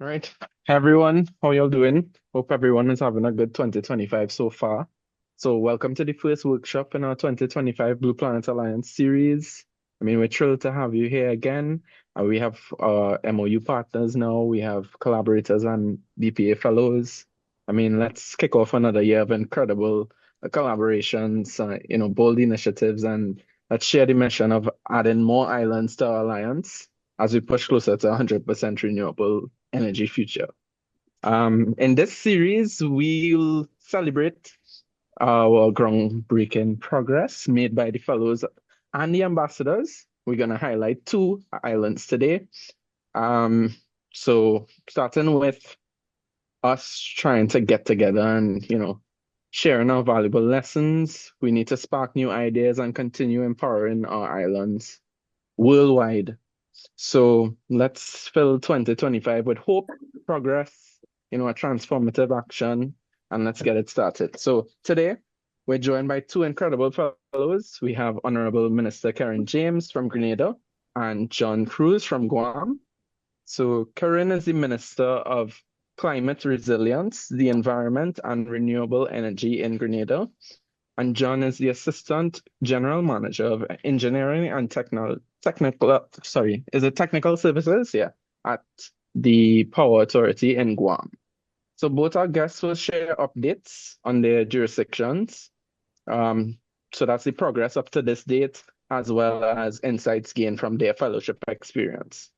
All right. Hey everyone, how y'all doing? Hope everyone is having a good 2025 so far. So welcome to the first workshop in our 2025 Blue Planet Alliance series. We're thrilled to have you here again. We have MOU partners now, we have collaborators and BPA fellows. Let's kick off another year of incredible collaborations, bold initiatives, and let's share the mission of adding more islands to our alliance as we push closer to 100% renewable energy future. In this series, we'll celebrate our groundbreaking progress made by the fellows and the ambassadors. We're going to highlight two islands today. Um, so starting with us trying to get together and, sharing our valuable lessons, we need to spark new ideas and continue empowering our islands worldwide. So let's fill 2025 with hope, progress, a transformative action, and let's get it started. So today, we're joined by two incredible fellows. We have Honorable Minister Karen James from Grenada and John Cruz from Guam. So Karen is the Minister of Climate Resilience, the Environment, and Renewable Energy in Grenada. And John is the Assistant General Manager of Engineering and Technical Services? Yeah, at the Power Authority in Guam. So both our guests will share updates on their jurisdictions. So that's the progress up to this date, as well as insights gained from their fellowship experience.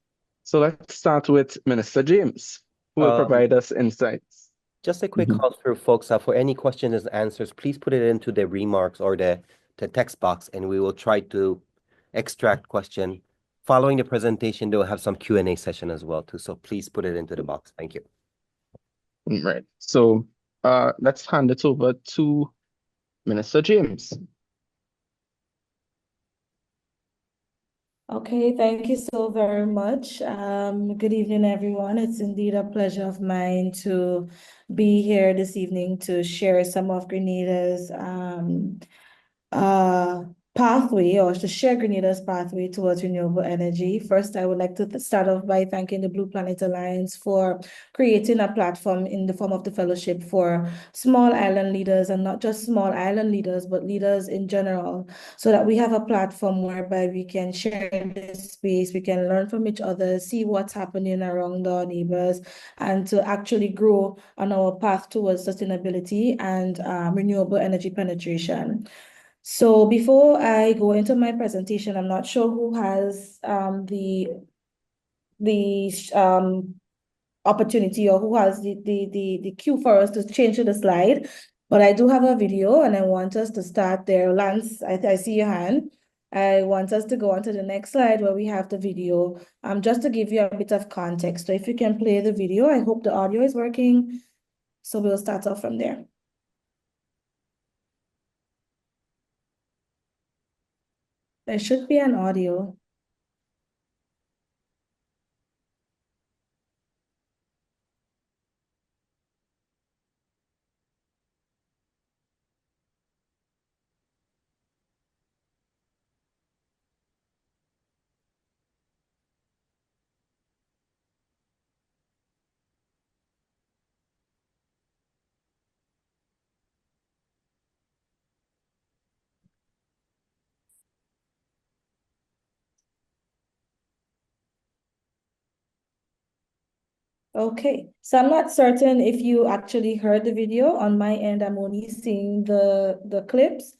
So let's start with Minister James, who will Um, provide us insights. just a quick call through, folks. For any questions and answers, please put it into the remarks or the text box, and we will try to extract question. Following the presentation, they'll have some Q&A session as well, too. So please put it into the box. Thank you. Right. So let's hand it over to Minister James. Okay, thank you so very much. Good evening, everyone. It's indeed a pleasure of mine to be here this evening to share some of Grenada's pathway, or to share Grenada's pathway towards renewable energy. First, I would like to start off by thanking the Blue Planet Alliance for creating a platform in the form of the fellowship for small island leaders, and not just small island leaders, but leaders in general, so that we have a platform whereby we can share this space, we can learn from each other, see what's happening around our neighbors, and to actually grow on our path towards sustainability and renewable energy penetration. So before I go into my presentation, I'm not sure who has the opportunity, or who has the cue for us to change to the slide, but I do have a video and I want us to start there. Lance, I see your hand. I want us to go on to the next slide where we have the video, just to give you a bit of context. So if you can play the video, I hope the audio is working. So we'll start off from there. There should be an audio. Okay, so I'm not certain if you actually heard the video. On my end, I'm only seeing the clips.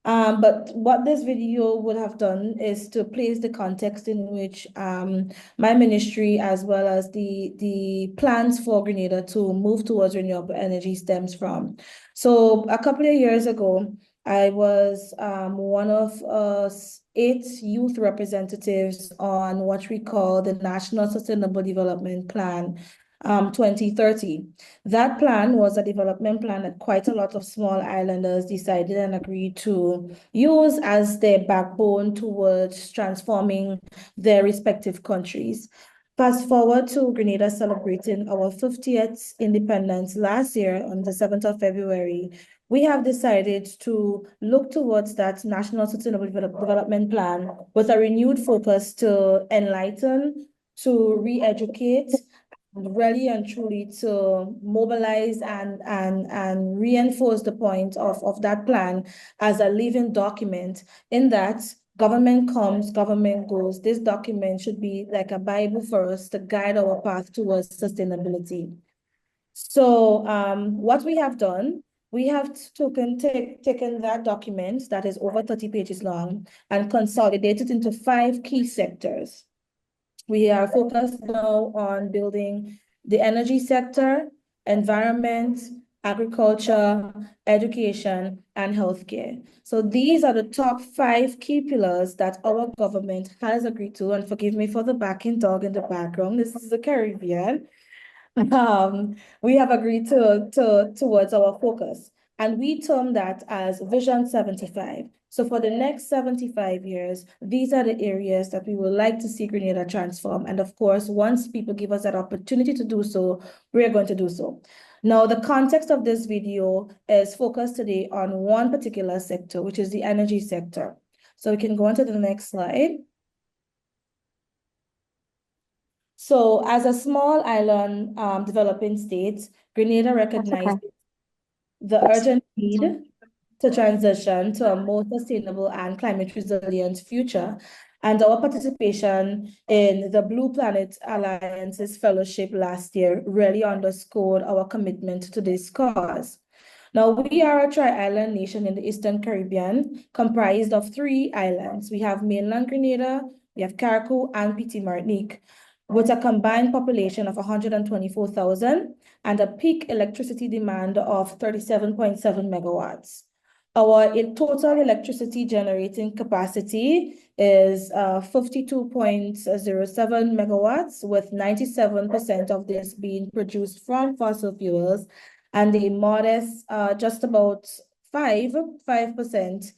But what this video would have done is to place the context in which my ministry, as well as the plans for Grenada to move towards renewable energy, stems from. So a couple of years ago, I was one of 8 youth representatives on what we call the National Sustainable Development Plan 2030. That plan was a development plan that quite a lot of small islanders decided and agreed to use as their backbone towards transforming their respective countries. Fast forward to Grenada celebrating our 50th independence last year on the 7th of February. We have decided to look towards that National Sustainable Development Plan with a renewed focus to enlighten, to re-educate, really and truly to mobilize and reinforce the point of that plan as a living document, in that government comes, government goes. This document should be like a Bible for us to guide our path towards sustainability. So what we have done, we have taken that document that is over 30 pages long and consolidated into 5 key sectors. We are focused now on building the energy sector, environment, agriculture, education, and healthcare. So these are the top 5 key pillars that our government has agreed to. And forgive me for the barking dog in the background. This is the Caribbean. We have agreed towards our focus, and we term that as Vision 75. So for the next 75 years, these are the areas that we would like to see Grenada transform. And of course, once people give us that opportunity to do so, we're going to do so. Now, the context of this video is focused today on one particular sector, which is the energy sector. So we can go on to the next slide. So as a small island developing state, Grenada recognizes the urgent need to transition to a more sustainable and climate resilient future. And our participation in the Blue Planet Alliance's fellowship last year really underscored our commitment to this cause. Now, we are a tri-island nation in the Eastern Caribbean, comprised of 3 islands. We have mainland Grenada, we have Carriacou, and Petite Martinique, with a combined population of 124,000 and a peak electricity demand of 37.7 megawatts. Our total electricity generating capacity is 52.07 megawatts, with 97% of this being produced from fossil fuels, and a modest just about 5%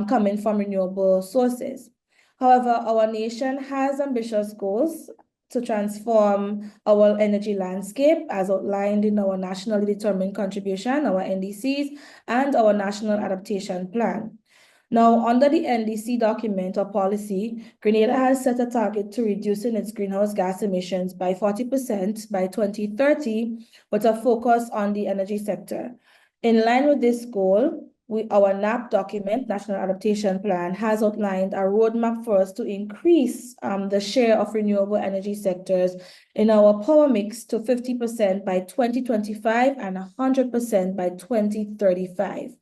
coming from renewable sources. However, our nation has ambitious goals to transform our energy landscape as outlined in our nationally determined contribution, our NDCs, and our national adaptation plan. Now, under the NDC document or policy, Grenada has set a target to reducing its greenhouse gas emissions by 40% by 2030, with a focus on the energy sector. In line with this goal, our NAP document, National Adaptation Plan, has outlined a roadmap for us to increase the share of renewable energy sectors in our power mix to 50% by 2025 and 100% by 2035.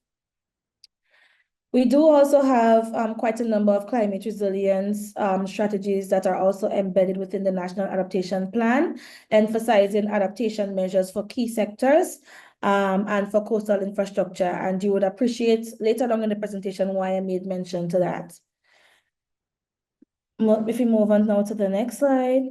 We do also have quite a number of climate resilience strategies that are also embedded within the National Adaptation Plan, emphasizing adaptation measures for key sectors and for coastal infrastructure. And you would appreciate later on in the presentation why I made mention to that. If we move on now to the next slide,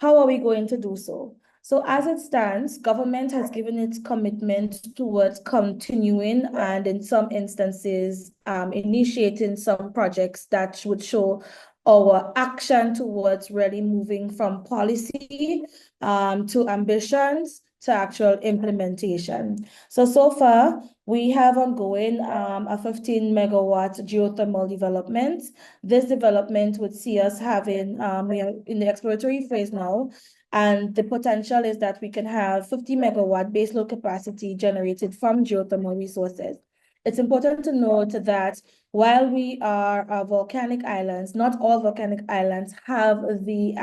how are we going to do so? So as it stands, government has given its commitment towards continuing and in some instances, initiating some projects that would show our action towards really moving from policy to ambitions to actual implementation. So far, we have ongoing a 15 megawatt geothermal development. This development would see us having, we are in the exploratory phase now, and the potential is that we can have 50 megawatt baseload capacity generated from geothermal resources. It's important to note that while we are volcanic islands, not all volcanic islands have the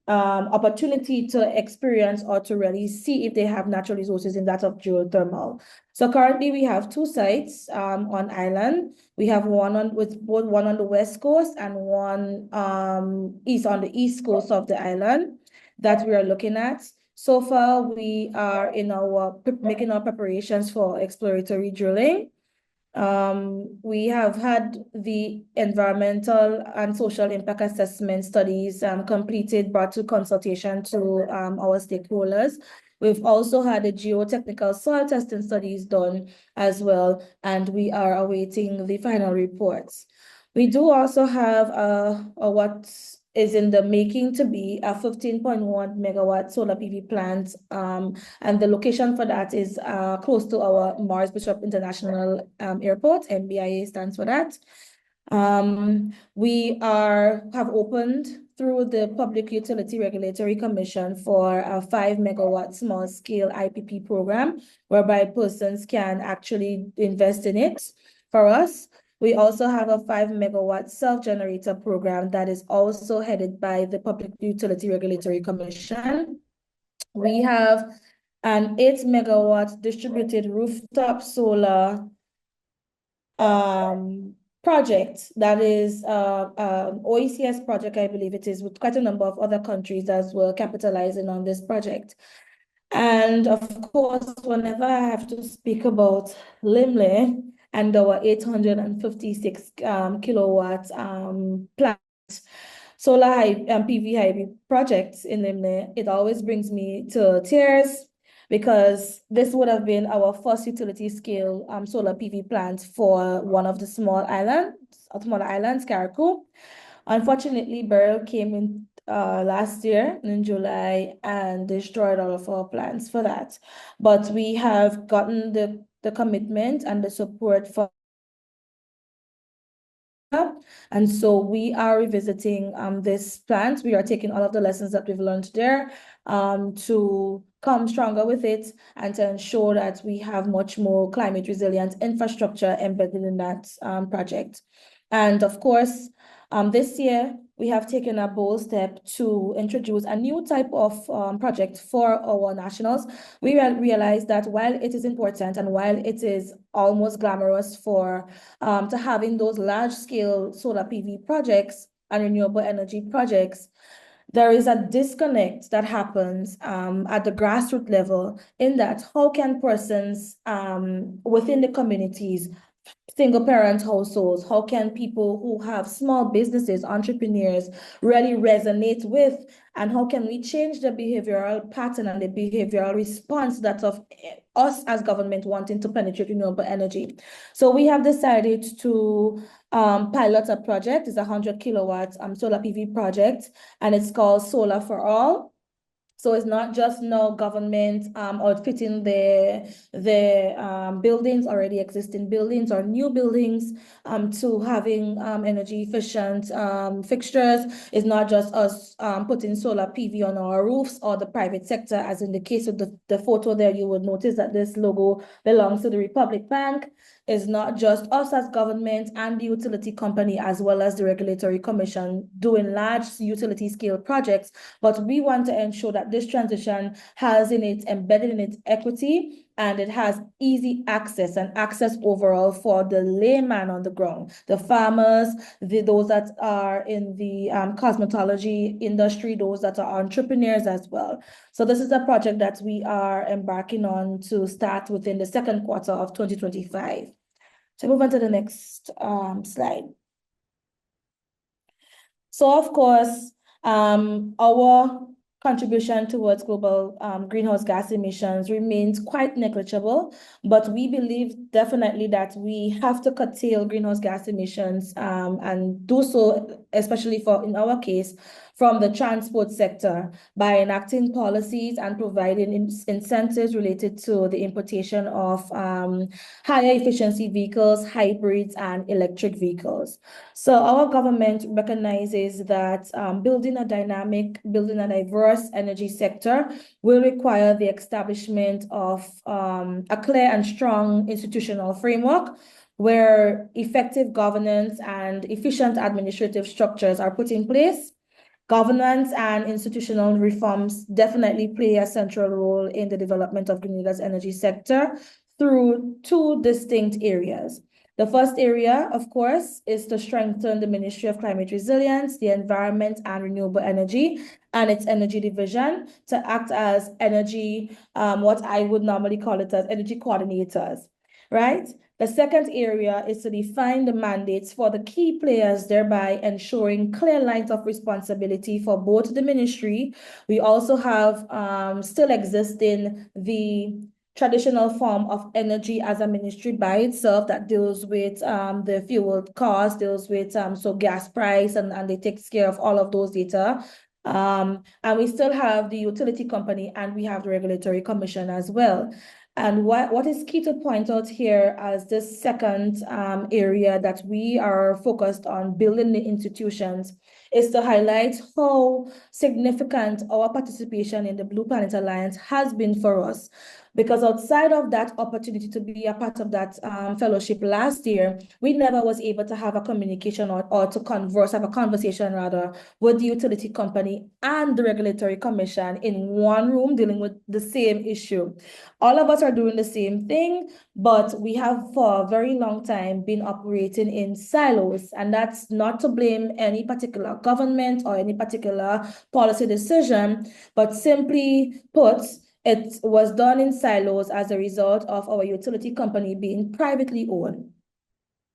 opportunity to experience or to really see if they have natural resources in that of geothermal. So currently we have 2 sites on island. We have one on the west coast and one on the east coast of the island that we are looking at. So far, we are making our preparations for exploratory drilling. We have had the environmental and social impact assessment studies completed, brought to consultation to our stakeholders. We've also had the geotechnical soil testing studies done as well, and we are awaiting the final reports. We do also have what is in the making to be a 15.1 megawatt solar PV plant, and the location for that is close to our Morris Bishop International Airport. MBIA stands for that. We have opened through the Public Utility Regulatory Commission for a 5 megawatt small scale IPP program, whereby persons can actually invest in it for us. We also have a 5 megawatt self-generator program that is also headed by the Public Utility Regulatory Commission. We have an 8 megawatt distributed rooftop solar project that is OECS project, I believe it is, with quite a number of other countries as well capitalizing on this project. And of course, whenever I have to speak about Limley and our 856 kilowatt plant, solar PV hybrid projects in Limley, it always brings me to tears, because this would have been our first utility scale solar PV plant for one of the smaller islands, Carriacou. Unfortunately, Beryl came in last year in July and destroyed all of our plans for that. But we have gotten the commitment and the support for, and so we are revisiting this plant. We are taking all of the lessons that we've learned there to come stronger with it and to ensure that we have much more climate resilient infrastructure embedded in that project. And of course, this year, we have taken a bold step to introduce a new type of project for our nationals. We realize that while it is important and while it is almost glamorous for to having those large-scale solar PV projects and renewable energy projects, there is a disconnect that happens at the grassroots level, in that how can persons within the communities, single parent households, how can people who have small businesses, entrepreneurs, really resonate with, and how can we change the behavioral pattern and the behavioral response that of us as government wanting to penetrate renewable energy. So we have decided to pilot a project. It's a 100 kilowatt solar PV project, and it's called Solar for All. So it's not just no government outfitting the buildings, already existing buildings, or new buildings to having energy efficient fixtures. It's not just us putting solar PV on our roofs, or the private sector, as in the case of the photo there. You would notice that this logo belongs to the Republic Bank. It's not just us as government and the utility company, as well as the regulatory commission, doing large utility scale projects, but we want to ensure that this transition has in it, embedded in it, equity, and it has easy access and access overall for the layman on the ground, the farmers, those that are in the cosmetology industry, those that are entrepreneurs as well. So this is a project that we are embarking on to start within the second quarter of 2025. So move on to the next slide. So of course, our contribution towards global greenhouse gas emissions remains quite negligible, but we believe definitely that we have to curtail greenhouse gas emissions and do so, especially in our case, from the transport sector, by enacting policies and providing incentives related to the importation of higher efficiency vehicles, hybrids, and electric vehicles. So our government recognizes that building a diverse energy sector will require the establishment of a clear and strong institutional framework where effective governance and efficient administrative structures are put in place. Governance and institutional reforms definitely play a central role in the development of Grenada's energy sector through two distinct areas. The first area, of course, is to strengthen the Ministry of Climate Resilience, the Environment and Renewable Energy, and its energy division to act as energy, what I would normally call it as energy coordinators, right? The second area is to define the mandates for the key players, thereby ensuring clear lines of responsibility for both the ministry. We also have still existing the traditional form of energy as a ministry by itself that deals with the fuel cost, deals with so gas price, and it takes care of all of those data. And we still have the utility company, and we have the regulatory commission as well. And what is key to point out here as this second area that we are focused on building the institutions is to highlight how significant our participation in the Blue Planet Alliance has been for us. Because outside of that opportunity to be a part of that fellowship last year, we never was able to have a communication or to have a conversation rather with the utility company and the regulatory commission in one room dealing with the same issue. All of us are doing the same thing, but we have for a very long time been operating in silos, and that's not to blame any particular government or any particular policy decision, but simply put, it was done in silos as a result of our utility company being privately owned.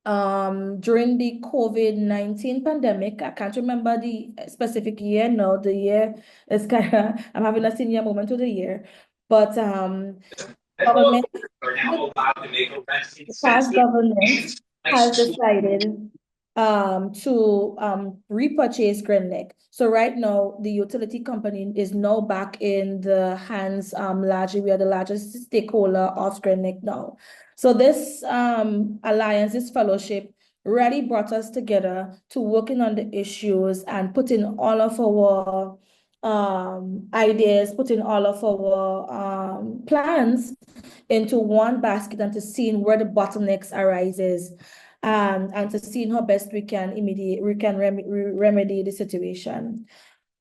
During the COVID-19 pandemic, I can't remember the specific year. No, the year is kind of, I'm having a senior moment with the year, but government, the past government has decided to repurchase Green. So right now, the utility company is now back in the hands, largely, we are the largest stakeholder of Green now. So this alliance, this fellowship, really brought us together to working on the issues and putting all of our ideas, putting all of our plans into one basket and to seeing where the bottlenecks arises, and to seeing how best we can remedy the situation.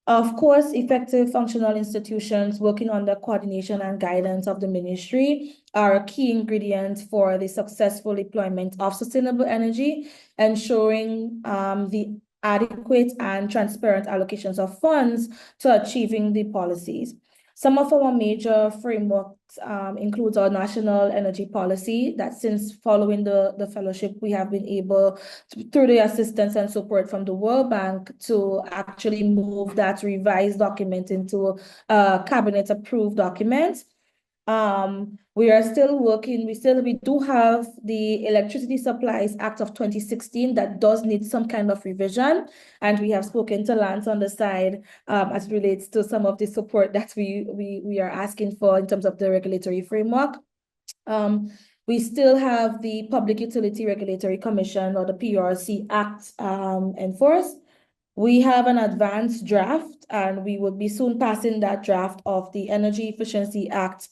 Of course, effective functional institutions working under coordination and guidance of the ministry are a key ingredient for the successful deployment of sustainable energy, ensuring the adequate and transparent allocations of funds to achieving the policies. Some of our major frameworks includes our national energy policy that since following the fellowship, we have been able to, through the assistance and support from the World Bank, to actually move that revised document into a cabinet approved document. We are still working, we do have the Electricity Supplies Act of 2016 that does need some kind of revision. And we have spoken to Lance on the side as relates to some of the support that we are asking for in terms of the regulatory framework. We still have the Public Utility Regulatory Commission, or the PURC Act, enforced. We have an advanced draft, and we will be soon passing that draft of the Energy Efficiency Act,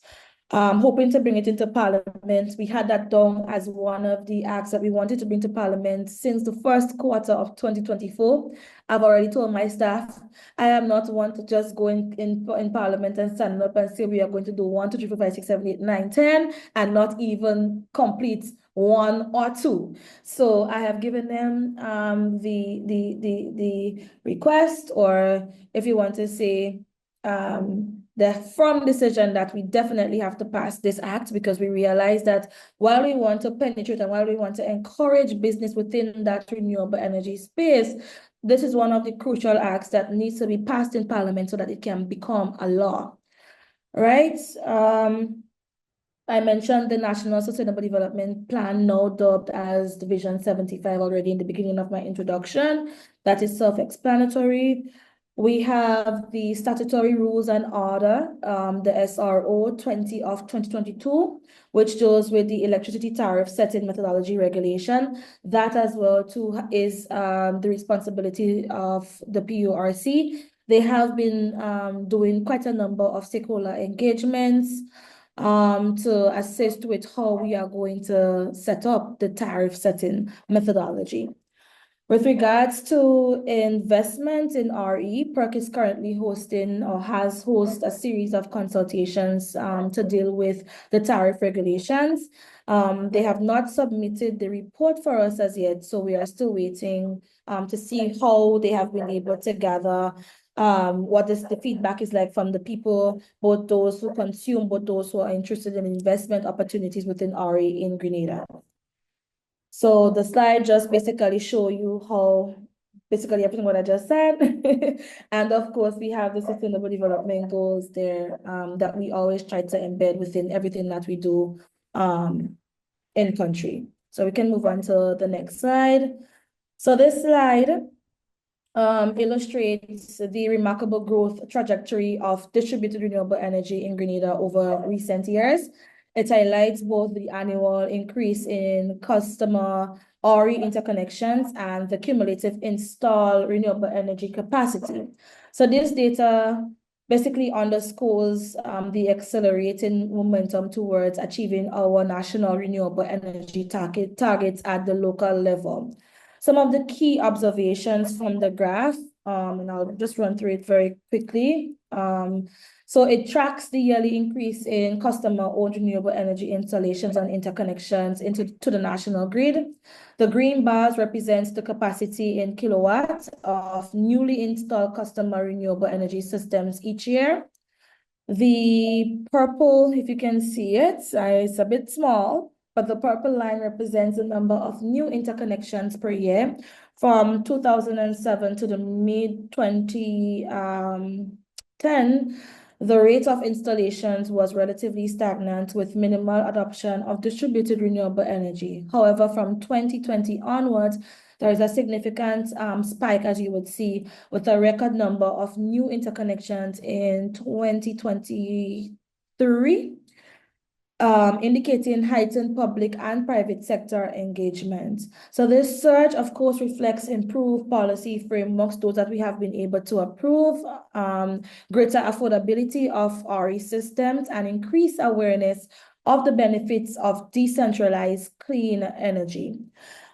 hoping to bring it into Parliament. We had that down as one of the acts that we wanted to bring to Parliament since the first quarter of 2024. I've already told my staff, I am not one to just go in Parliament and stand up and say we are going to do 1, 2, 3, 4, 5, 6, 7, 8, 9, 10, and not even complete 1 or 2. So I have given them the request, or if you want to say the firm decision that we definitely have to pass this act, because we realize that while we want to penetrate and while we want to encourage business within that renewable energy space, this is one of the crucial acts that needs to be passed in Parliament so that it can become a law, right? I mentioned the National Sustainable Development Plan, now dubbed as the Vision 75 already in the beginning of my introduction. That is self-explanatory. We have the Statutory Rules and Order, the SRO 20 of 2022, which deals with the electricity tariff setting methodology regulation. That as well too is the responsibility of the PURC. They have been doing quite a number of stakeholder engagements to assist with how we are going to set up the tariff setting methodology. With regards to investment in RE, PERC is currently hosting or has hosted a series of consultations to deal with the tariff regulations. They have not submitted the report for us as yet, so we are still waiting to see how they have been able to gather what the feedback is like from the people, both those who consume, both those who are interested in investment opportunities within RE in Grenada. So the slide just basically show you how basically everything what I just said. And of course, we have the Sustainable Development Goals there that we always try to embed within everything that we do in country. So we can move on to the next slide. So this slide illustrates the remarkable growth trajectory of distributed renewable energy in Grenada over recent years. It highlights both the annual increase in customer RE interconnections and the cumulative installed renewable energy capacity. So this data basically underscores the accelerating momentum towards achieving our national renewable energy targets at the local level. Some of the key observations from the graph, and I'll just run through it very quickly. So it tracks the yearly increase in customer-owned renewable energy installations and interconnections to the national grid. The green bars represents the capacity in kilowatts of newly installed customer renewable energy systems each year. The purple, if you can see it, it's a bit small, but the purple line represents the number of new interconnections per year from 2007 to the mid-2010. The rate of installations was relatively stagnant with minimal adoption of distributed renewable energy. However, from 2020 onwards, there is a significant spike, as you would see, with a record number of new interconnections in 2023, indicating heightened public and private sector engagement. So this surge, of course, reflects improved policy frameworks, those that we have been able to approve, greater affordability of RE systems, and increased awareness of the benefits of decentralized clean energy.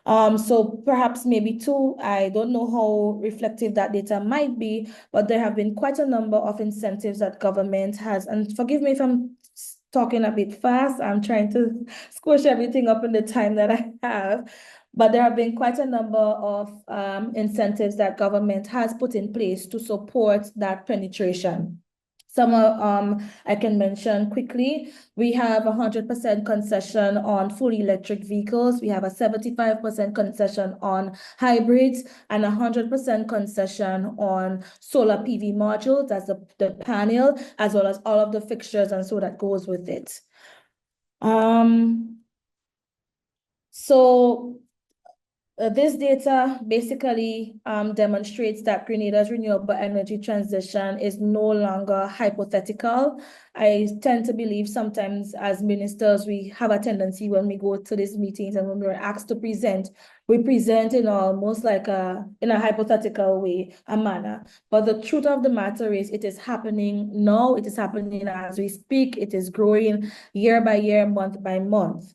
So perhaps maybe too, I don't know how reflective that data might be, but there have been quite a number of incentives that government has, and forgive me if I'm talking a bit fast, I'm trying to squish everything up in the time that I have, but there have been quite a number of incentives that government has put in place to support that penetration. Some I can mention quickly. We have 100% concession on fully electric vehicles. We have a 75% concession on hybrids and 100% concession on solar PV modules, that's the panel, as well as all of the fixtures and so that goes with it. This data basically demonstrates that Grenada's renewable energy transition is no longer hypothetical. I tend to believe sometimes as ministers, we have a tendency when we go to these meetings and when we're asked to present, we present in almost like in a hypothetical way, a manner. But the truth of the matter is it is happening now. It is happening as we speak. It is growing year by year, month by month.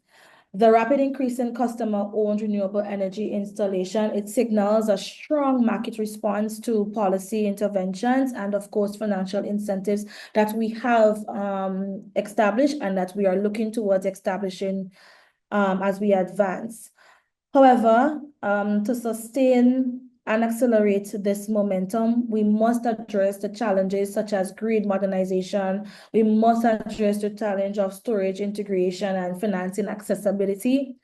The rapid increase in customer-owned renewable energy installation, it signals a strong market response to policy interventions and, of course, financial incentives that we have established and that we are looking towards establishing as we advance. However, to sustain and accelerate this momentum, we must address the challenges such as grid modernization. We must address the challenge of storage integration and financing accessibility.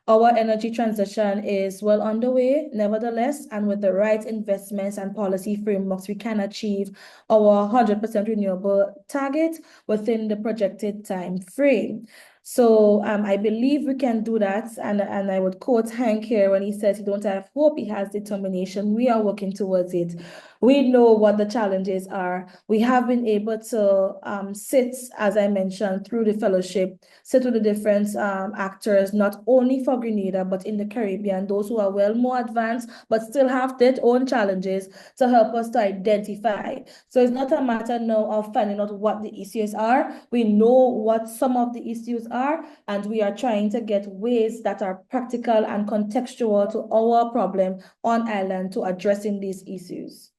Our energy transition is well underway, nevertheless, and with the right investments and policy frameworks, we can achieve our 100% renewable target within the projected time frame. So I believe we can do that. And I would quote Hank here when he says he don't have hope, he has determination. We are working towards it. We know what the challenges are. We have been able to sit, as I mentioned, through the fellowship, sit with the different actors, not only for Grenada, but in the Caribbean, those who are well more advanced, but still have their own challenges to help us to identify. So it's not a matter now of finding out what the issues are. We know what some of the issues are, and we are trying to get ways that are practical and contextual to our problem on island to addressing these issues.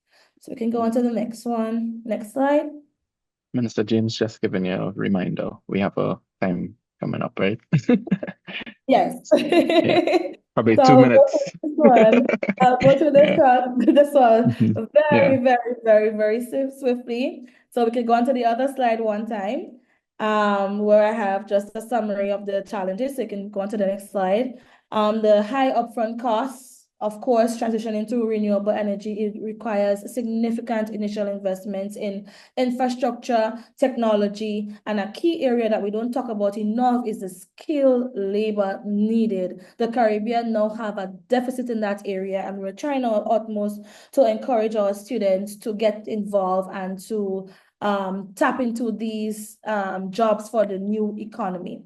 So we can go on to the next one. Next slide. Minister James, just giving you a reminder, we have a time coming up, right? Yes. Yeah. Probably So 2 minutes. I'll go to this one Yeah. very swiftly. So we can go on to the other slide one time, where I have just a summary of the challenges. So you can go on to the next slide. The high upfront costs, of course, transitioning to renewable energy, it requires significant initial investments in infrastructure, technology, and a key area that we don't talk about enough is the skilled labor needed. The Caribbean now have a deficit in that area, and we're trying our utmost to encourage our students to get involved and to tap into these jobs for the new economy,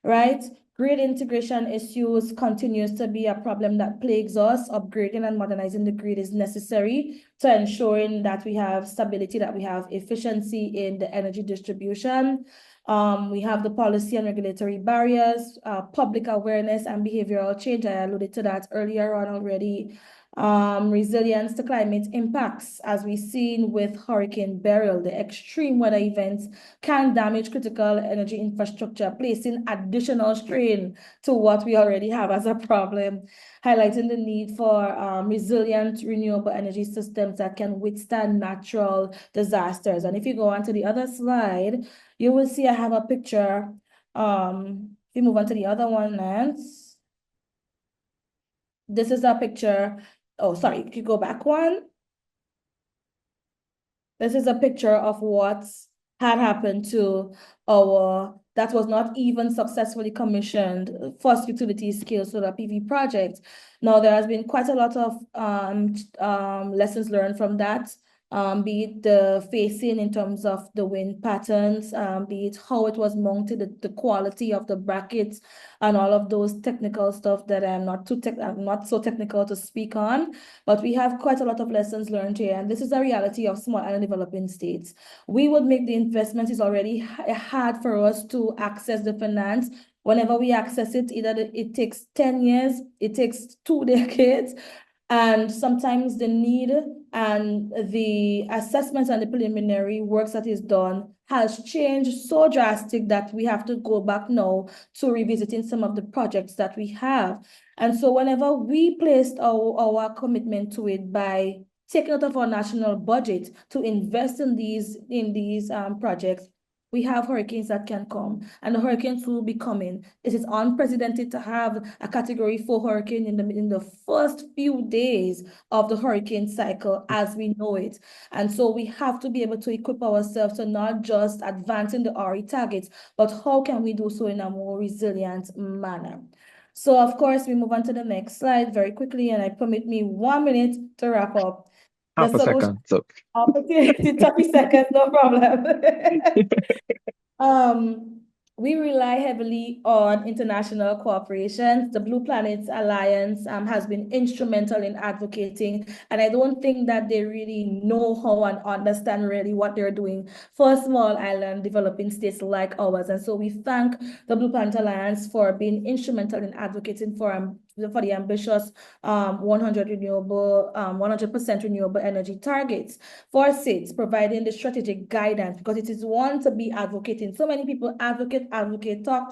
right? Grid integration issues continues to be a problem that plagues us. Upgrading and modernizing the grid is necessary to ensuring that we have stability, that we have efficiency in the energy distribution. We have the policy and regulatory barriers, public awareness and behavioral change. I alluded to that earlier on already. Resilience to climate impacts, as we've seen with Hurricane Beryl. The extreme weather events can damage critical energy infrastructure, placing additional strain to what we already have as a problem, highlighting the need for resilient renewable energy systems that can withstand natural disasters. And if you go on to the other slide, you will see I have a picture. If you move on to the other one, Lance. This is a picture. Oh, sorry, if you go back one. This is a picture of what had happened to that was not even successfully commissioned first utility scale solar PV project. Now, there has been quite a lot of lessons learned from that. Be it the phasing in terms of the wind patterns, be it how it was mounted, the quality of the brackets, and all of those technical stuff that I'm not so technical to speak on. But we have quite a lot of lessons learned here, and this is a reality of small island developing states. We would make the investment. It's already hard for us to access the finance. Whenever we access it, it takes 10 years, it takes 2 decades. And sometimes the need and the assessments and the preliminary works that is done has changed so drastic that we have to go back now to revisiting some of the projects that we have. And so whenever we placed our commitment to it by taking out of our national budget to invest in these projects, we have hurricanes that can come, and the hurricanes will be coming. It is unprecedented to have a Category 4 hurricane in the first few days of the hurricane cycle as we know it. And so we have to be able to equip ourselves to not just advancing the RE targets, but how can we do so in a more resilient manner? So of course, we move on to the next slide very quickly, and I permit me 1 minute to wrap up. Half a second. So Opportunity, 30 seconds, no problem. We rely heavily on international cooperation. The Blue Planets Alliance has been instrumental in advocating, and I don't think that they really know how and understand really what they're doing for small island developing states like ours. And so we thank the Blue Planet Alliance for being instrumental in advocating for the ambitious 100% renewable energy targets for states, providing the strategic guidance, because it is one to be advocating. So many people advocate, talk,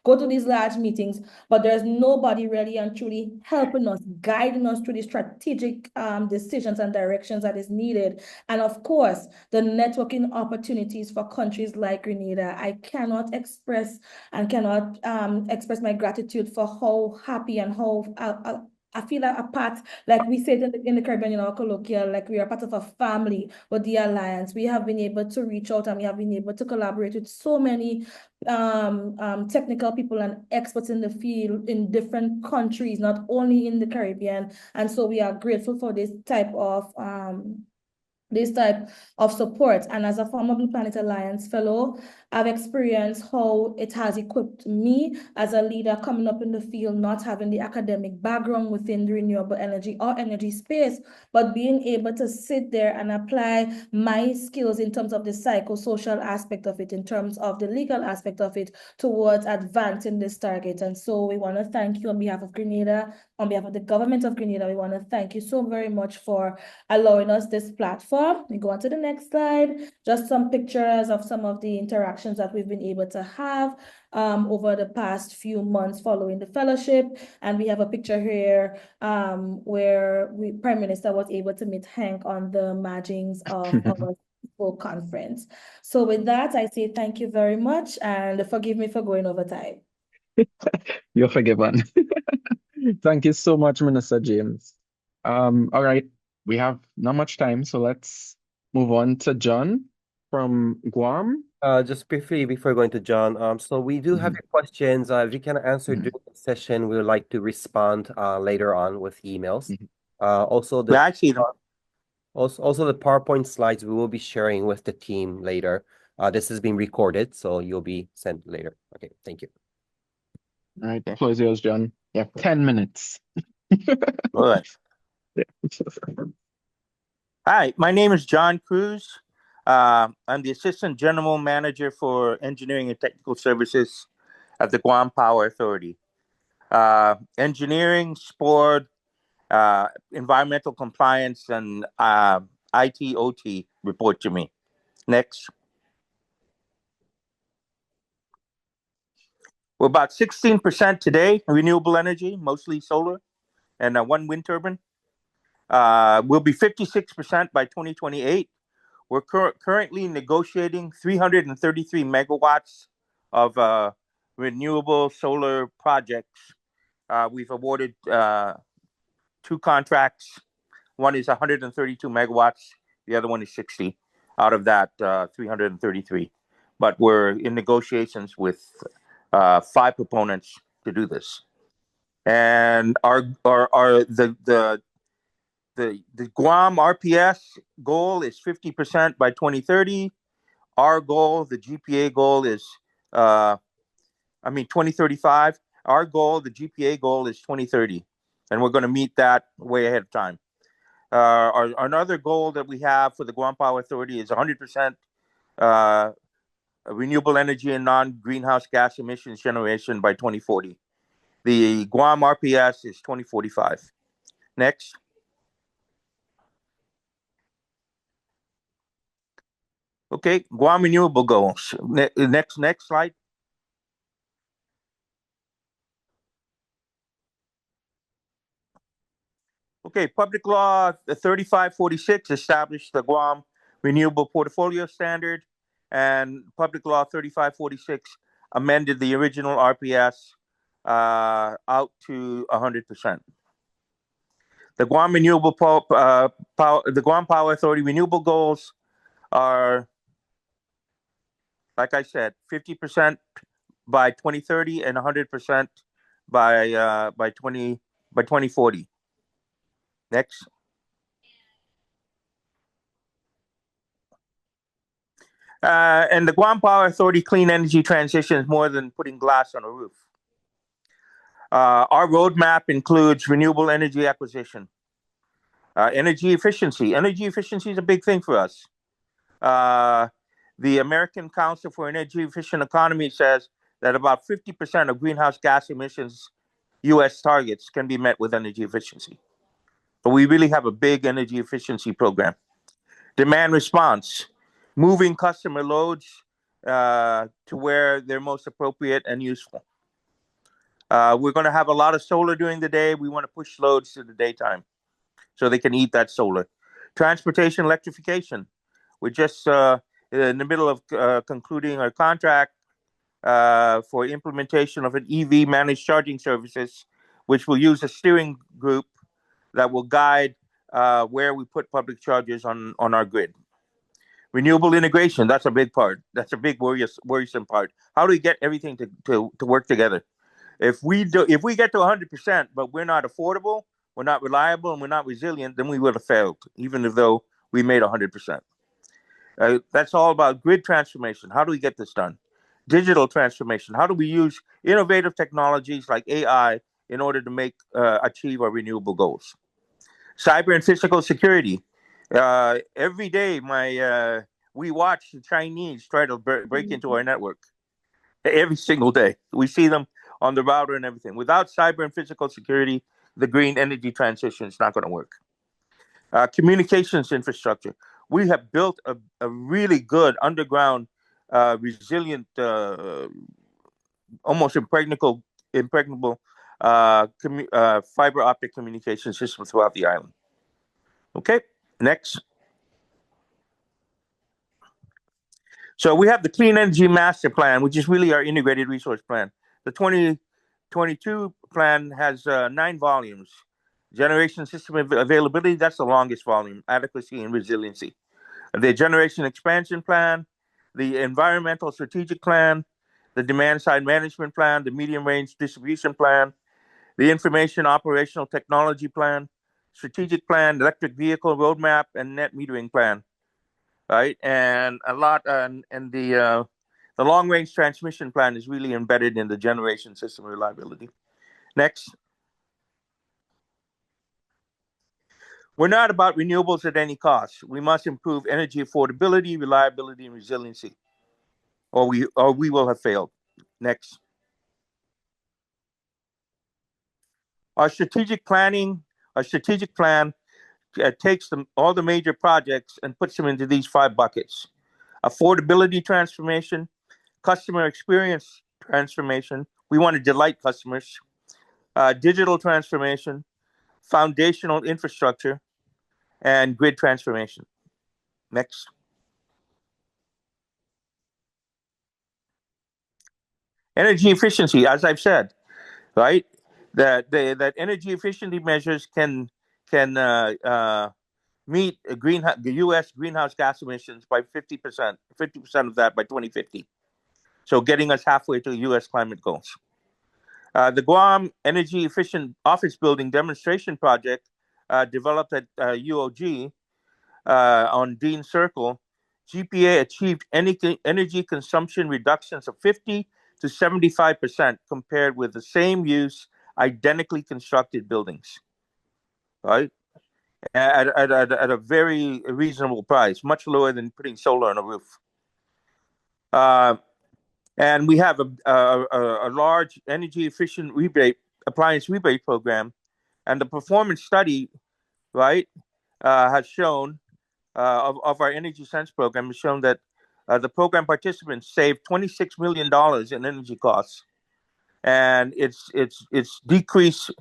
go to these large meetings, but there's nobody really and truly helping us, guiding us through the strategic decisions and directions that is needed. And of course, the networking opportunities for countries like Grenada. I cannot express my gratitude for how happy and how I feel like a part, like we said in the Caribbean, in our colloquial, like we are part of a family with the Alliance. We have been able to reach out and we have been able to collaborate with so many technical people and experts in the field in different countries, not only in the Caribbean. And so we are grateful for this type of support. And as a former Blue Planet Alliance fellow, I've experienced how it has equipped me as a leader coming up in the field, not having the academic background within the renewable energy or energy space, but being able to sit there and apply my skills in terms of the psychosocial aspect of it, in terms of the legal aspect of it, towards advancing this target. And so we want to thank you on behalf of Grenada, on behalf of the government of Grenada. We want to thank you so very much for allowing us this platform. We go on to the next slide. Just some pictures of some of the interactions that we've been able to have over the past few months following the fellowship. And we have a picture here where Prime Minister was able to meet Hank on the margins of our full conference. So with that, I say thank you very much and forgive me for going over time. You're forgiven. Thank you so much, Minister James. All right, we have not much time, so let's move on to John from Guam. Just briefly before going to John, so we do have your questions. If you can answer during the session, we would like to respond later on with emails. Also, We actually don't. Also, the PowerPoint slides we will be sharing with the team later. This has been recorded, so you'll be sent later. Okay, thank you. All right, the floor is yours, John. You have 10 minutes. All right. Yeah. Hi, my name is John Cruz. I'm the Assistant General Manager for Engineering and Technical Services at the Guam Power Authority. Engineering, sport, environmental compliance, and IT, OT report to me. Next. We're about 16% today, renewable energy, mostly solar, and one wind turbine. We'll be 56% by 2028. We're currently negotiating 333 megawatts of renewable solar projects. We've awarded 2 contracts. One is 132 megawatts. The other one is 60 out of that 333. But we're in negotiations with 5 proponents to do this. And the Guam RPS goal is 50% by 2030. Our goal, the GPA goal is, 2035. Our goal, the GPA goal is 2030. And we're going to meet that way ahead of time. Another goal that we have for the Guam Power Authority is 100% renewable energy and non-greenhouse gas emissions generation by 2040. The Guam RPS is 2045. Next. Okay, Guam renewable goals. Next slide. Okay, Public Law 3546 established the Guam Renewable Portfolio Standard, and Public Law 3546 amended the original RPS out to 100%. The Guam the Guam Power Authority renewable goals are, like I said, 50% by 2030 and 100% by 2040. Next. And the Guam Power Authority clean energy transition is more than putting glass on a roof. Our roadmap includes renewable energy acquisition, energy efficiency. Energy efficiency is a big thing for us. The American Council for Energy Efficient Economy says that about 50% of greenhouse gas emissions U.S. targets can be met with energy efficiency. But we really have a big energy efficiency program. Demand response, moving customer loads to where they're most appropriate and useful. We're going to have a lot of solar during the day. We want to push loads to the daytime so they can eat that solar. Transportation electrification. We're just in the middle of concluding our contract for implementation of an EV managed charging services, which will use a steering group that will guide where we put public chargers on our grid. Renewable integration, that's a big part. That's a big worrisome part. How do we get everything to work together? If we get to 100%, but we're not affordable, we're not reliable, and we're not resilient, then we would have failed, even though we made 100%. That's all about grid transformation. How do we get this done? Digital transformation. How do we use innovative technologies like AI in order to achieve our renewable goals? Cyber and physical security. Every day, we watch the Chinese try to break into our network. Every single day, we see them on the router and everything. Without cyber and physical security, the green energy transition is not going to work. Communications infrastructure. We have built a really good underground, resilient, almost impregnable fiber optic communication system throughout the island. Okay, next. So we have the Clean Energy Master Plan, which is really our integrated resource plan. The 2022 plan has 9 volumes. Generation system availability, that's the longest volume. Adequacy and resiliency. The generation expansion plan, the environmental strategic plan, the demand side management plan, the medium range distribution plan, the information operational technology plan, strategic plan, electric vehicle roadmap, and net metering plan, right? And a lot, and the long range transmission plan is really embedded in the generation system reliability. Next. We're not about renewables at any cost. We must improve energy affordability, reliability, and resiliency, or we will have failed. Next. Our strategic plan takes all the major projects and puts them into these 5 buckets: affordability transformation, customer experience transformation. We want to delight customers. Digital transformation, foundational infrastructure, and grid transformation. Next. Energy efficiency, as I've said, right? That energy efficiency measures can meet the U.S. greenhouse gas emissions by 50%, 50% of that by 2050. So getting us halfway to the U.S. climate goals. The Guam Energy Efficient Office Building Demonstration Project, developed at UOG on Dean Circle, GPA achieved energy consumption reductions of 50 to 75% compared with the same use, identically constructed buildings, right? At a very reasonable price, much lower than putting solar on a roof. And we have a large energy efficient appliance rebate program, and the performance study, right, has shown of our Energy Sense program has shown that the program participants saved $26 million in energy costs, and it's decreased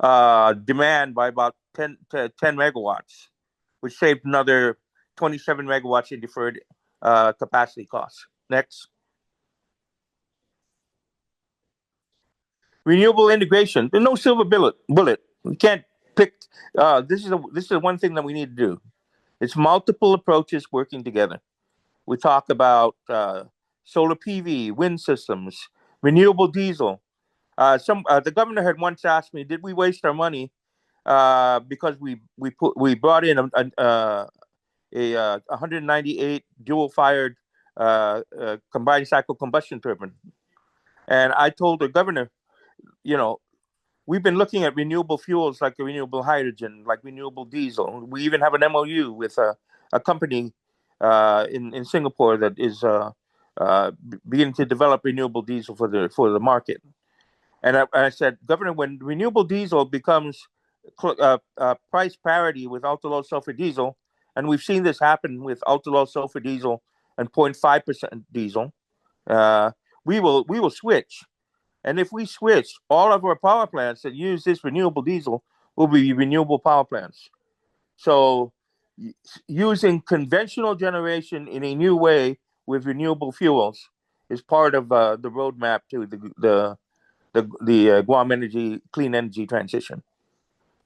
demand by about 10 megawatts, which saved another 27 megawatts in deferred capacity costs. Next. Renewable integration. There's no silver bullet. We can't pick. This is one thing that we need to do. It's multiple approaches working together. We talk about solar PV, wind systems, renewable diesel. The governor had once asked me, "Did we waste our money because we brought in a 198 dual-fired combined cycle combustion turbine?" And I told the governor, we've been looking at renewable fuels like renewable hydrogen, like renewable diesel. We even have an MOU with a company in Singapore that is beginning to develop renewable diesel for the market. And I said, Governor, when renewable diesel becomes price parity with ultra-low sulfur diesel, and we've seen this happen with ultra-low sulfur diesel and 0.5% diesel, we will switch. And if we switch, all of our power plants that use this renewable diesel will be renewable power plants. So using conventional generation in a new way with renewable fuels is part of the roadmap to the Guam clean energy transition,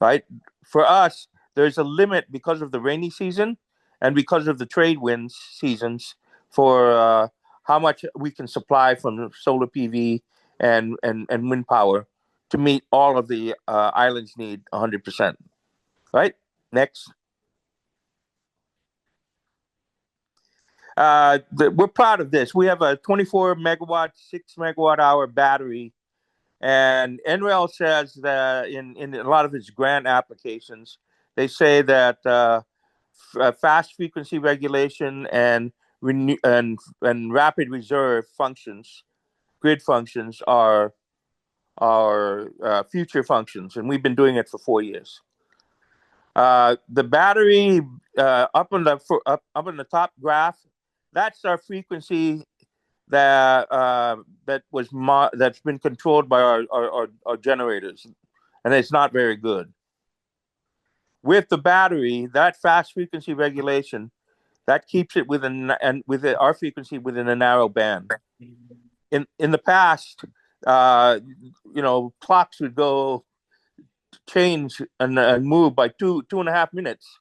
right? For us, there's a limit because of the rainy season and because of the trade winds seasons for how much we can supply from solar PV and wind power to meet all of the island's need 100%. Right? Next. We're proud of this. We have a 24 megawatt, 6 megawatt hour battery. And NREL says that in a lot of its grant applications, they say that fast frequency regulation and rapid reserve functions, grid functions, are future functions, and we've been doing it for 4 years. The battery up on the top graph, that's our frequency that's been controlled by our generators, and it's not very good. With the battery, that fast frequency regulation, that keeps it within our frequency within a narrow band. In the past, clocks would go change and move by 2.5 minutes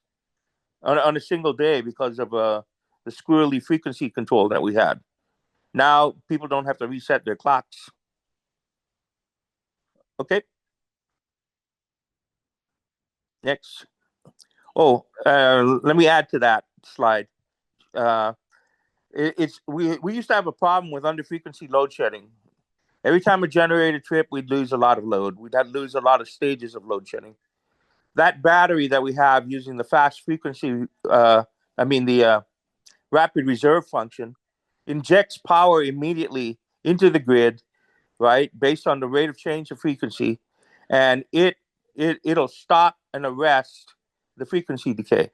on a single day because of the squirrely frequency control that we had. Now people don't have to reset their clocks. Okay. Next. Oh, let me add to that slide. We used to have a problem with under frequency load shedding. Every time a generator tripped, we'd lose a lot of load. We'd have to lose a lot of stages of load shedding. That battery that we have using the fast frequency, the rapid reserve function, injects power immediately into the grid, right, based on the rate of change of frequency, and it'll stop and arrest the frequency decay.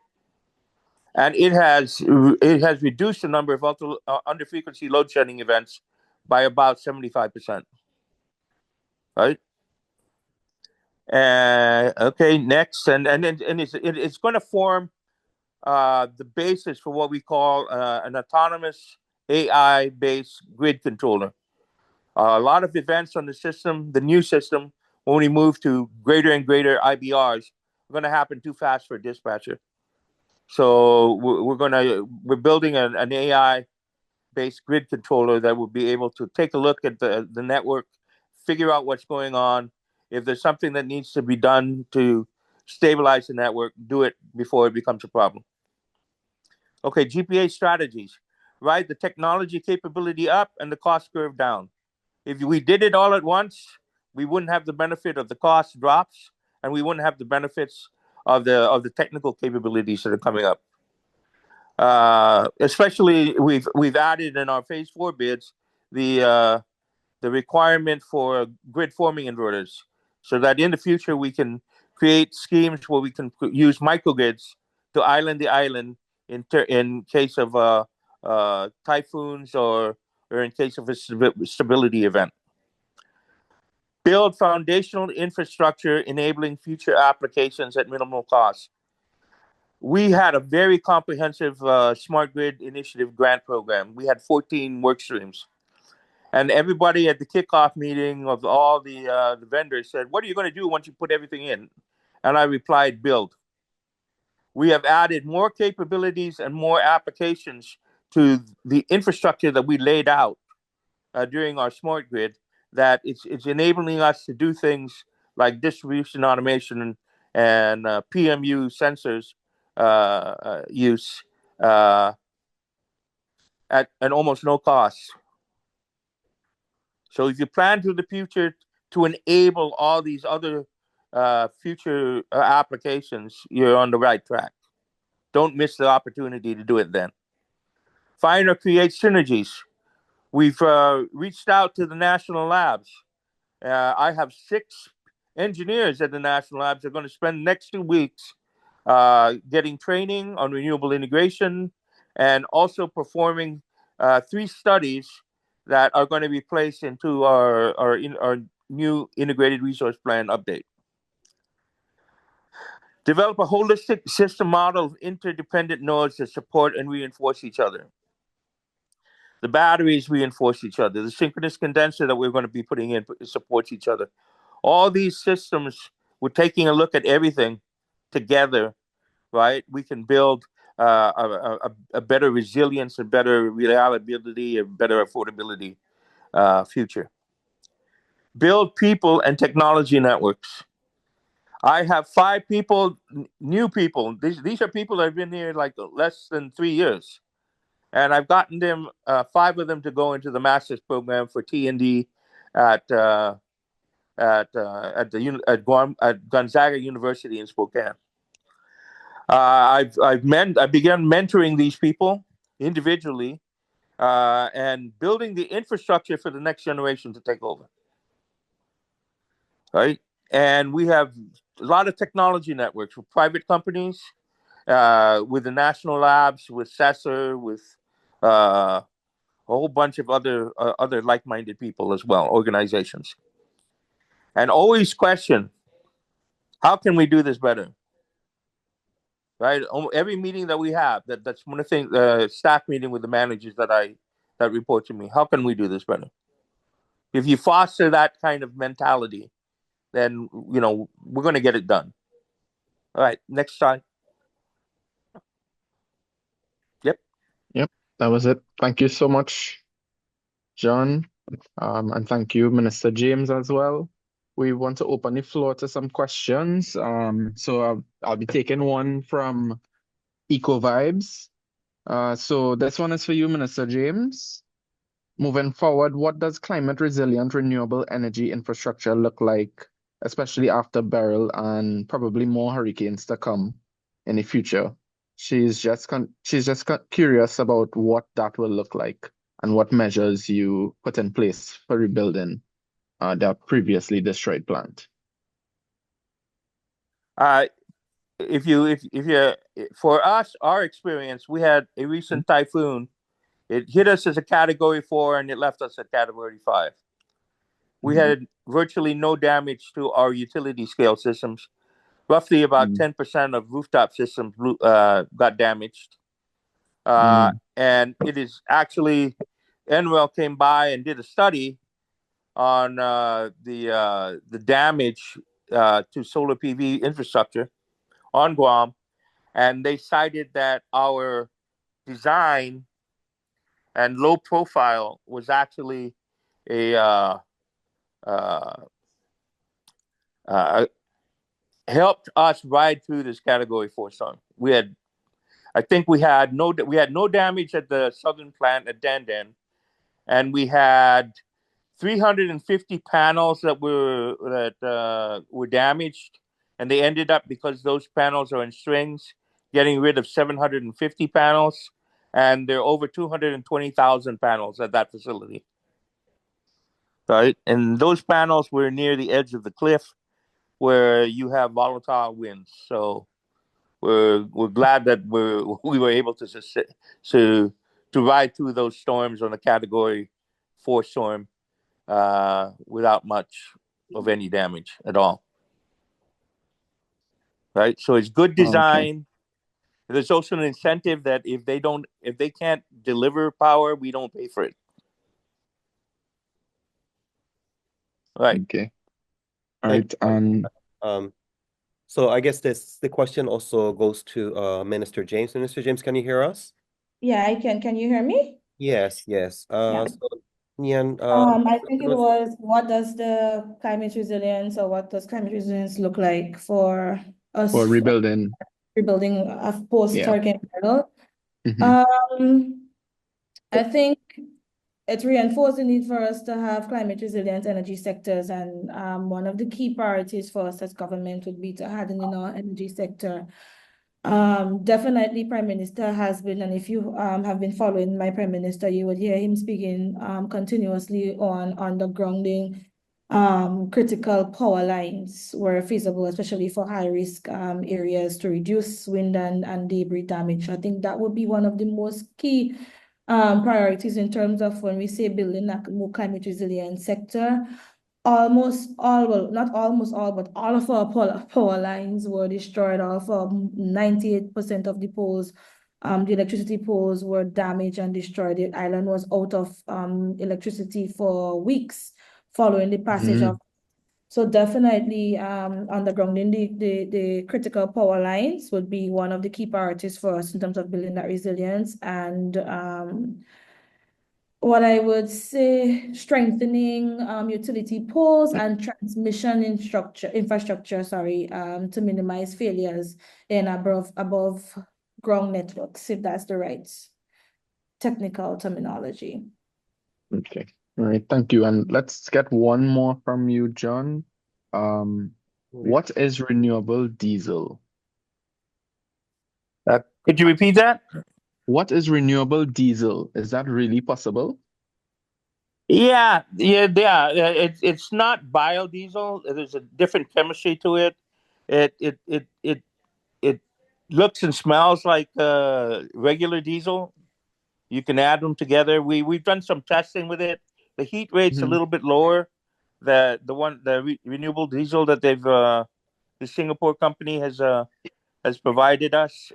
And it has reduced the number of under frequency load shedding events by about 75%. Right. Okay. Next, and it's going to form the basis for what we call an autonomous AI-based grid controller. A lot of events on the system, the new system, when we move to greater and greater IBRs, are going to happen too fast for a dispatcher. So we're building an AI-based grid controller that will be able to take a look at the network, figure out what's going on. If there's something that needs to be done to stabilize the network, do it before it becomes a problem. Okay, GPA strategies, right? The technology capability up and the cost curve down. If we did it all at once, we wouldn't have the benefit of the cost drops, and we wouldn't have the benefits of the technical capabilities that are coming up. Especially, we've added in our phase 4 bids the requirement for grid forming inverters, so that in the future we can create schemes where we can use microgrids to island the island in case of typhoons or in case of a stability event. Build foundational infrastructure enabling future applications at minimal cost. We had a very comprehensive smart grid initiative grant program. We had 14 work streams. And everybody at the kickoff meeting of all the vendors said, what are you going to do once you put everything in? And I replied, build. We have added more capabilities and more applications to the infrastructure that we laid out during our smart grid, that it's enabling us to do things like distribution automation and PMU sensors use at almost no cost. So if you plan to the future to enable all these other future applications, you're on the right track. Don't miss the opportunity to do it then. Find or create synergies. We've reached out to the national labs. I have 6 engineers at the national labs. They're going to spend the next 2 weeks getting training on renewable integration and also performing 3 studies that are going to be placed into our new integrated resource plan update. Develop a holistic system model of interdependent nodes that support and reinforce each other. The batteries reinforce each other. The synchronous condenser that we're going to be putting in supports each other. All these systems, we're taking a look at everything together, right? We can build a better resilience, a better reliability, a better affordability future. Build people and technology networks. I have 5 people, new people. These are people that have been here like less than 3 years. And I've gotten them, 5 of them, to go into the master's program for T&D at Guam, at Gonzaga University in Spokane. I began mentoring these people individually and building the infrastructure for the next generation to take over. Right, and we have a lot of technology networks with private companies, with the national labs, with SESR, with a whole bunch of other like-minded people as well, organizations. And always question, how can we do this better? Right? Every meeting that we have, that's one of the things, staff meeting with the managers that report to me. How can we do this better? If you foster that kind of mentality, then we're going to get it done. All right, next slide. Yep, that was it. Thank you so much, John. And thank you, Minister James, as well. we want to open the floor to some questions. So I'll be taking one from Eco Vibes. So this one is for you, Minister James. Moving forward, what does climate resilient renewable energy infrastructure look like, especially after Beryl and probably more hurricanes to come in the future? She's just curious about what that will look like and what measures you put in place for rebuilding that previously destroyed plant. If you for us, our experience, we had a recent typhoon. It hit us as a Category 4 and it left us at Category 5. We had virtually no damage to our utility scale systems. Roughly about 10% of rooftop systems got damaged. And it is actually, NREL came by and did a study on the damage to solar PV infrastructure on Guam. And they cited that our design and low profile was actually helped us ride through this Category 4 storm. I think we had no damage at the southern plant at Dandan, and we had 350 panels that were damaged, and they ended up, because those panels are in strings, getting rid of 750 panels, and there are over 220,000 panels at that facility. Right, and those panels were near the edge of the cliff, where you have volatile winds. So we're glad that we were able to ride through those storms on a Category 4 storm without much of any damage at all. Right, so it's good design. Okay. There's also an incentive that if they can't deliver power, we don't pay for it. Right. Okay. All right. So I guess the question also goes to Minister James. Minister James, can you hear us? Yeah, I can. Can you hear me? Yes. Yeah. So Nyan, I think it was, what does the climate resilience, or what does climate resilience look like for us? For rebuilding a post-hurricane Beryl. I think it reinforced the need for us to have climate resilient energy sectors, and one of the key priorities for us as government would be to harden in our energy sector. Definitely Prime Minister has been, and if you have been following my Prime Minister, you would hear him speaking continuously on undergrounding critical power lines where feasible, especially for high-risk areas, to reduce wind and debris damage. I think that would be one of the most key priorities in terms of when we say building a more climate resilient sector. Almost all, well, not almost all, but all of our power lines were destroyed. All of our 98% of the poles, the electricity poles were damaged and destroyed. The island was out of electricity for weeks following the passage of. So definitely undergrounding the critical power lines would be one of the key priorities for us in terms of building that resilience. And what I would say, strengthening utility poles and transmission infrastructure, to minimize failures in above ground networks, if that's the right technical terminology. Okay. All right. Thank you. And let's get one more from you, John. What is renewable diesel? Could you repeat that? What is renewable diesel? Is that really possible? Yeah. It's not biodiesel. There's a different chemistry to it. It looks and smells like regular diesel. You can add them together. We've done some testing with it. The heat rate's a little bit lower. The renewable diesel that the Singapore company has provided us.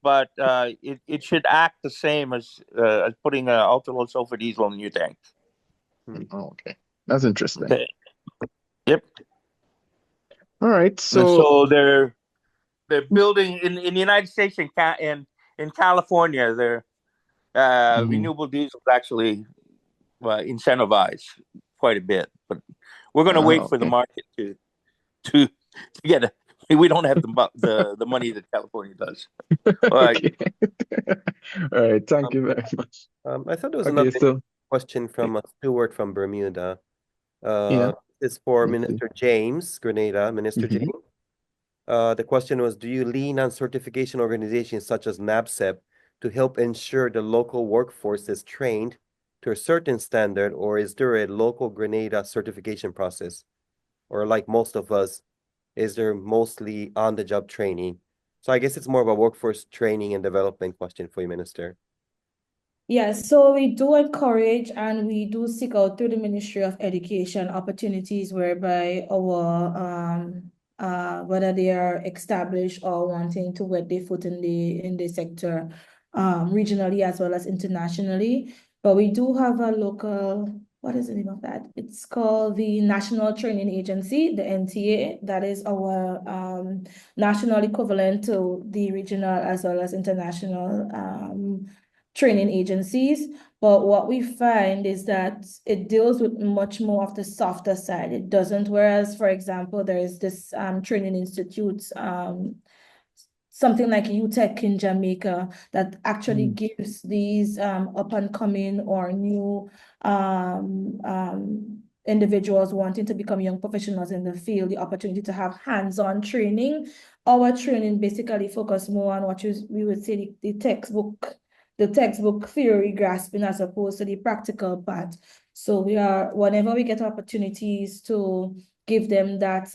But it should act the same as putting ultra low sulfur diesel in your tank. Oh, okay, that's interesting. Okay. Yep. All right. So they're building in the United States and in California. They're renewable diesel is actually incentivized quite a bit, but We're going to wait for the Okay. market to get it. We don't have the money that California does. All right. Okay. All right. Thank you very much. I thought there was Okay, another so question from Stuart from Bermuda. yeah. It's for Let's see. Minister James, Grenada, Minister Mhm. James. The question was, do you lean on certification organizations such as NABCEP to help ensure the local workforce is trained to a certain standard, or is there a local Grenada certification process? Or like most of us, is there mostly on-the-job training? So I guess it's more of a workforce training and development question for you, Minister. Yes, so we do encourage and we do seek out through the Ministry of Education opportunities whereby whether they are established or wanting to wet their foot in the sector regionally as well as internationally. But we do have a local, what is the name of that? It's called the National Training Agency, the NTA. That is our national equivalent to the regional as well as international training agencies. But what we find is that it deals with much more of the softer side. It doesn't, whereas, for example, there is this training institutes, something like UTech in Jamaica that actually gives these up and coming or new individuals wanting to become young professionals in the field the opportunity to have hands-on training. Our training basically focus more on what we would say the textbook theory grasping as opposed to the practical part. So whenever we get opportunities to give them that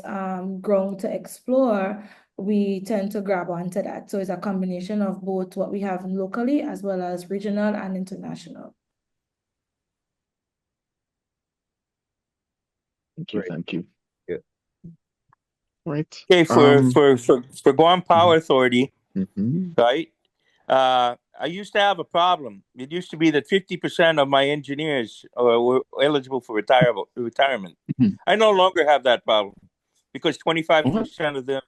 ground to explore, we tend to grab onto that. So it's a combination of both what we have locally as well as regional and international. Thank you. Great. Thank you. Good. Right. Okay, for Guam Power Authority, Mhm. right? I used to have a problem. It used to be that 50% of my engineers were eligible for retirement. Mhm. I no longer have that problem because 25% of them,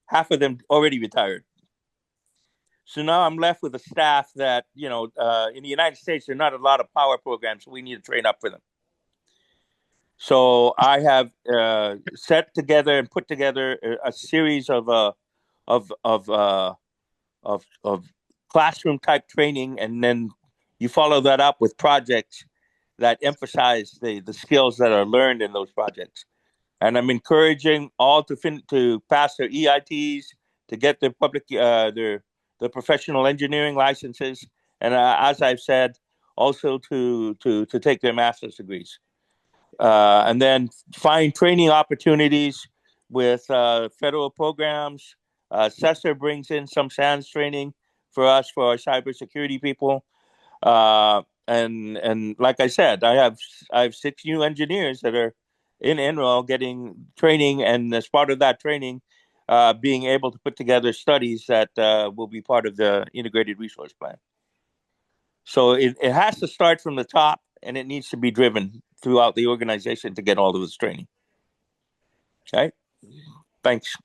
half of them already retired. So now I'm left with a staff that, in the United States, there are not a lot of power programs, so we need to train up for them. So I have set together and put together a series of classroom type training, and then you follow that up with projects that emphasize the skills that are learned in those projects. And I'm encouraging all to pass their EITs, to get their their professional engineering licenses, and as I've said, also to take their master's degrees, and then find training opportunities with federal programs. Cesar brings in some SANS training for us, for our cybersecurity people. And like I said, I have 6 new engineers that are in Enroll getting training, and as part of that training, being able to put together studies that will be part of the integrated resource plan. So it has to start from the top, and it needs to be driven throughout the organization to get all of this training. Okay, thanks.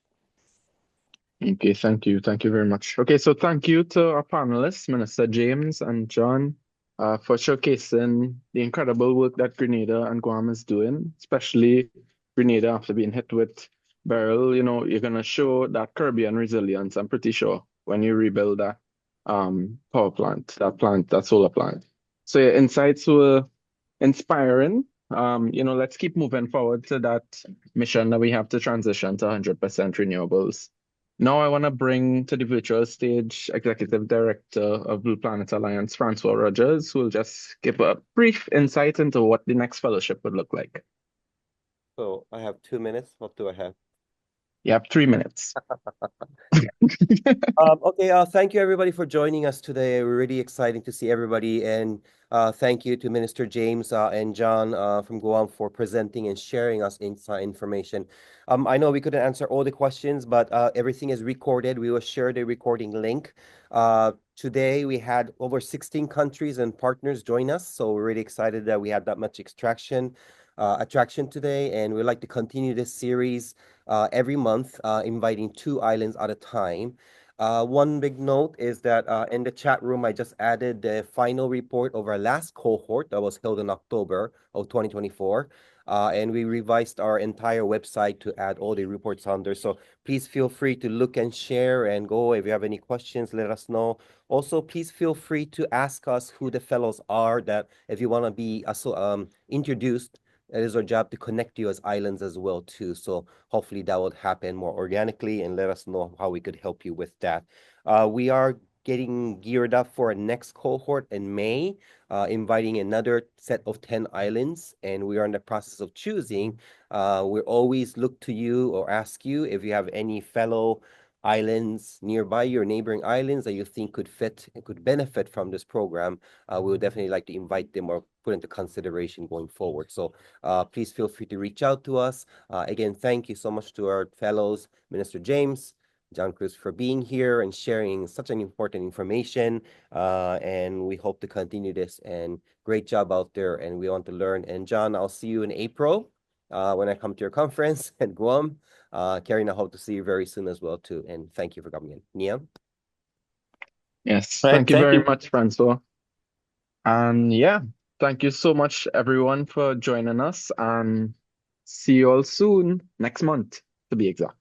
Okay, thank you. Thank you very much. Okay, so thank you to our panelists, Minister James and John, for showcasing the incredible work that Grenada and Guam is doing, especially Grenada after being hit with Beryl. You're going to show that Caribbean resilience, I'm pretty sure, when you rebuild that power plant, that solar plant. So your insights were inspiring. Let's keep moving forward to that mission that we have to transition to 100% renewables. Now I want to bring to the virtual stage Executive Director of Blue Planet Alliance, Francois Rogers, who will just give a brief insight into what the next fellowship would look like. So I have 2 minutes. What do I have? You have 3 minutes. Okay, thank you everybody for joining us today. We're really excited to see everybody, and thank you to Minister James and John from Guam for presenting and sharing us inside information. I know we couldn't answer all the questions, but everything is recorded. We will share the recording link. Today we had over 16 countries and partners join us, so we're really excited that we had that much attraction today, and we'd like to continue this series every month, inviting 2 islands at a time. One big note is that in the chat room, I just added the final report of our last cohort that was held in October of 2024. And we revised our entire website to add all the reports on there. So please feel free to look and share and go. If you have any questions, let us know. Also, please feel free to ask us who the fellows are, that if you want to be introduced, it is our job to connect you as islands as well too. So hopefully that will happen more organically, and let us know how we could help you with that. We are getting geared up for a next cohort in May, inviting another set of 10 islands, and we are in the process of choosing. We always look to you or ask you if you have any fellow islands nearby, your neighboring islands that you think could fit and could benefit from this program. We would definitely like to invite them or put into consideration going forward. So please feel free to reach out to us. Again, thank you so much to our fellows, Minister James, John Cruz, for being here and sharing such an important information. And we hope to continue this, and great job out there. And we want to learn. And John, I'll see you in April when I come to your conference at Guam. Karen, I hope to see you very soon as well too. And thank you for coming in. Niam? Yes, Right, thank you thank very you. much, Francois. And yeah, thank you so much, everyone, for joining us. And see you all soon, next month, to be exact.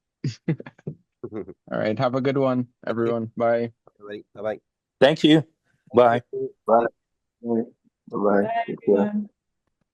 All right, have a good one, everyone. Bye. Bye-bye. Thank you. Bye. Bye. Bye. Bye. Bye, everyone.